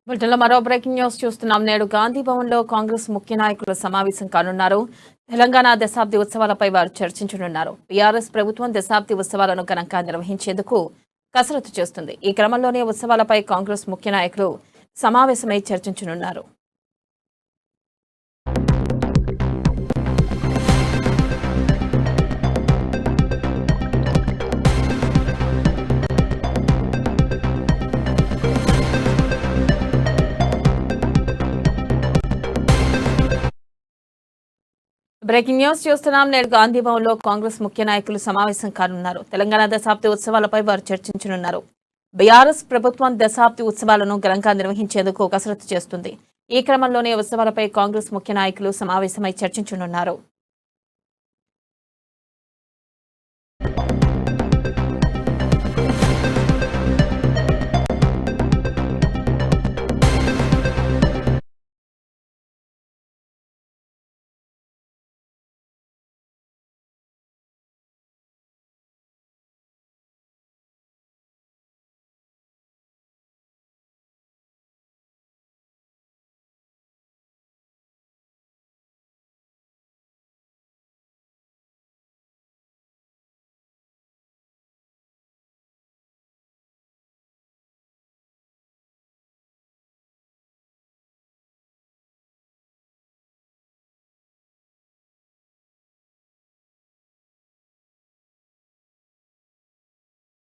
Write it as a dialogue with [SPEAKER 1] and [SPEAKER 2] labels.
[SPEAKER 1] బులెటిన్లో మరో breaking news చూస్తున్నాం. నేడు గాంధీ భవన్లో కాంగ్రెస్ ముఖ్య నాయకుల సమావేశం కానున్నారు. తెలంగాణ దశాబ్ది ఉత్సవాలపై వారు చర్చించనున్నారు. బీఆర్ఎస్ ప్రభుత్వం దశాబ్ది ఉత్సవాలను ఘనంగా నిర్వహించేందుకు కసరత్తు చేస్తుంది. ఈ క్రమంలోనే ఉత్సవాలపై కాంగ్రెస్ ముఖ్య నాయకులు సమావేశమై చర్చించనున్నారు. బ్రేకింగ్ న్యూస్ చూస్తున్నాం. నేడు గాంధీ భవన్ లో కాంగ్రెస్ ముఖ్య నాయకులు సమావేశం కానున్నారు. తెలంగాణ దశాబ్ది ఉత్సవాలపై వారు చర్చించనున్నారు. బీఆర్ఎస్ ప్రభుత్వం దశాబ్ది ఉత్సవాలను ఘనంగా నిర్వహించేందుకు కసరత్తు చేస్తుంది. ఈ క్రమంలోనే ఉత్సవాలపై కాంగ్రెస్ ముఖ్య నాయకులు సమావేశమై చర్చించనున్నారు.